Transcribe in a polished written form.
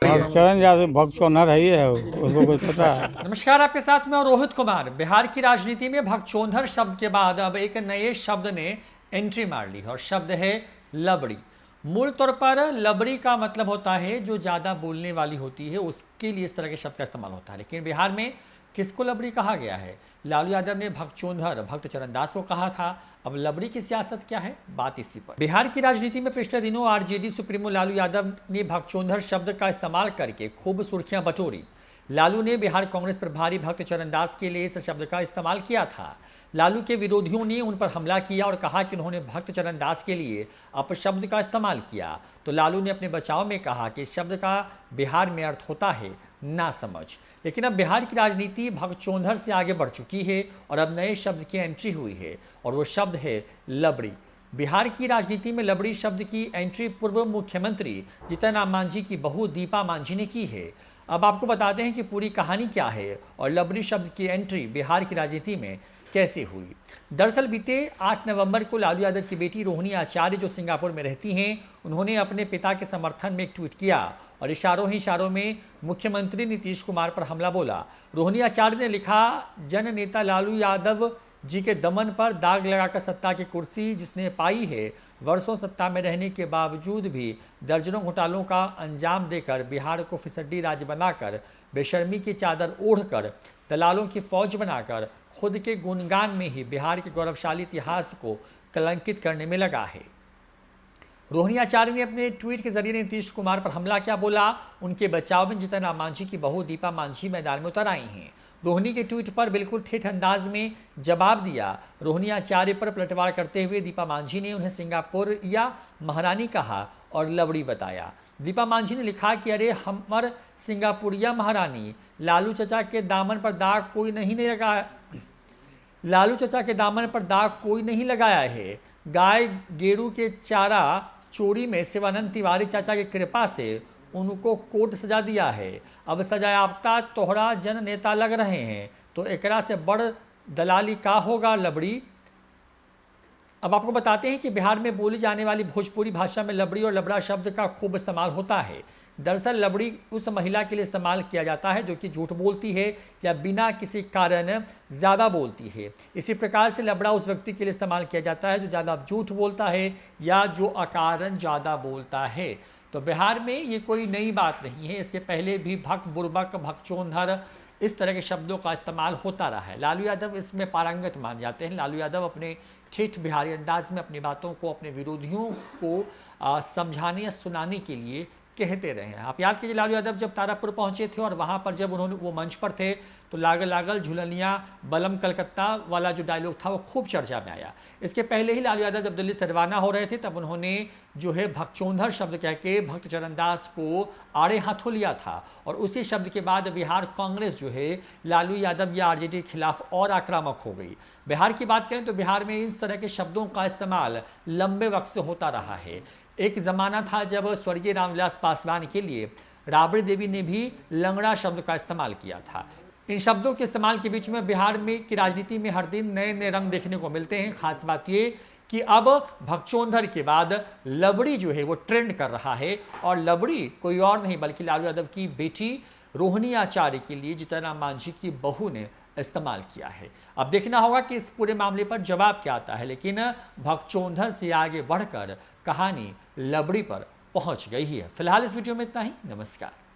बताइए। चरण यादव भगचोनर है, ही है उसको कुछ पता है? नमस्कार, आपके साथ में और रोहित कुमार। बिहार की राजनीति में भगचोंधर शब्द के बाद अब एक नए शब्द ने एंट्री मार ली और शब्द है लबड़ी। मूल तौर पर लबड़ी का मतलब होता है जो ज़्यादा बोलने वाली होती है, उसके लिए इस तरह के शब्द का इस्तेमाल होता है। लेकिन बिहार में किसको लबड़ी कहा गया है? लालू यादव ने भगचोंधर भक्त चरण दास को कहा था। अब लबड़ी की सियासत क्या है, बात इसी पर। बिहार की राजनीति में पिछले दिनों आरजेडी सुप्रीमो लालू यादव ने भगचोंधर शब्द का इस्तेमाल करके खूब सुर्खियां बटोरी। लालू ने बिहार कांग्रेस प्रभारी भक्त चरण दास के लिए इस शब्द का इस्तेमाल किया था। लालू के विरोधियों ने उन पर हमला किया और कहा कि उन्होंने भक्त चरण दास के लिए अपशब्द का इस्तेमाल किया। तो लालू ने अपने बचाव में कहा कि इस शब्द का बिहार में अर्थ होता है ना समझ। लेकिन अब बिहार की राजनीति भगचोंधर से आगे बढ़ चुकी है और अब नए शब्द की एंट्री हुई है और वो शब्द है लबड़ी। बिहार की राजनीति में लबड़ी शब्द की एंट्री पूर्व मुख्यमंत्री जीतन राम मांझी की बहू दीपा मांझी ने की है। अब आपको बताते हैं कि पूरी कहानी क्या है और लबड़ी शब्द की एंट्री बिहार की राजनीति में कैसे हुई। दरअसल बीते 8 नवंबर को लालू यादव की बेटी रोहिणी आचार्य, जो सिंगापुर में रहती हैं, उन्होंने अपने पिता के समर्थन में एक ट्वीट किया और इशारों ही इशारों में मुख्यमंत्री नीतीश कुमार पर हमला बोला। रोहिणी आचार्य ने लिखा, जन नेता लालू यादव जी के दमन पर दाग लगाकर सत्ता की कुर्सी जिसने पाई है, वर्षों सत्ता में रहने के बावजूद भी दर्जनों घोटालों का अंजाम देकर बिहार को फिसड्डी राज्य बनाकर, बेशर्मी की चादर ओढ़कर, दलालों की फौज बनाकर खुद के गुणगान में ही बिहार के गौरवशाली इतिहास को कलंकित करने में लगा है। रोहिणी आचार्य ने अपने ट्वीट के जरिए नीतीश कुमार पर हमला क्या बोला, उनके बचाव में जीतन राम मांझी की बहू दीपा मांझी मैदान में उतर आई हैं। रोहिणी के ट्वीट पर बिल्कुल ठेठ अंदाज में जवाब दिया। रोहिणी आचार्य पर पलटवार करते हुए दीपा मांझी ने उन्हें सिंगापुर या महारानी कहा और लवड़ी बताया। दीपा मांझी ने लिखा कि अरे हमर सिंगापुरिया महारानी, लालू चचा के दामन पर दाग कोई नहीं लगा, लालू चचा के दामन पर दाग कोई नहीं लगाया है। गाय गेरू के चारा चोरी में शिवानंद तिवारी चाचा की कृपा से उनको कोर्ट सजा दिया है। अब सजायाफ्ता तोहरा जन नेता लग रहे हैं, तो एकरा से बड़ दलाली का होगा लबड़ी। अब आपको बताते हैं कि बिहार में बोली जाने वाली भोजपुरी भाषा में लबड़ी और लबड़ा शब्द का खूब इस्तेमाल होता है। दरअसल लबड़ी उस महिला के लिए इस्तेमाल किया जाता है जो कि झूठ बोलती है या बिना किसी कारण ज़्यादा बोलती है। इसी प्रकार से लबड़ा उस व्यक्ति के लिए इस्तेमाल किया जाता है जो ज़्यादा झूठ बोलता है या जो अकारण ज़्यादा बोलता है। तो बिहार में ये कोई नई बात नहीं है, इसके पहले भी भक, बुर्बक, भगचोंधर इस तरह के शब्दों का इस्तेमाल होता रहा है। लालू यादव इसमें पारंगत मान जाते हैं। लालू यादव अपने ठेठ बिहारी अंदाज में अपनी बातों को अपने विरोधियों को समझाने या सुनाने के लिए कहते रहे हैं। आप याद कीजिए, लालू यादव जब तारापुर पहुंचे थे और वहां पर जब उन्होंने वो मंच पर थे तो लागल लागल झुलनिया बलम कलकत्ता वाला जो डायलॉग था वो खूब चर्चा में आया। इसके पहले ही लालू यादव जब दिल्ली से रवाना हो रहे थे तब उन्होंने जो है भगचोंधर शब्द कह के भक्त चरण दास को आड़े हाथों लिया था और उसी शब्द के बाद बिहार कांग्रेस जो है लालू यादव या आरजेडी के खिलाफ और आक्रामक हो गई। बिहार की बात करें तो बिहार में इस तरह के शब्दों का इस्तेमाल लंबे वक्त से होता रहा है। एक ज़माना था जब स्वर्गीय रामविलास पासवान के लिए राबड़ी देवी ने भी लंगड़ा शब्द का इस्तेमाल किया था। इन शब्दों के इस्तेमाल के बीच में बिहार में की राजनीति में हर दिन नए नए रंग देखने को मिलते हैं। खास बात ये कि अब भगचोंधर के बाद लबड़ी जो है वो ट्रेंड कर रहा है और लबड़ी कोई और नहीं बल्कि लालू यादव की बेटी रोहिणी आचार्य के लिए जीतन राम मांझी की बहू ने इस्तेमाल किया है। अब देखना होगा कि इस पूरे मामले पर जवाब क्या आता है, लेकिन भगचोंधर से आगे बढ़कर कहानी लबड़ी पर पहुंच गई है। फिलहाल इस वीडियो में इतना ही। नमस्कार।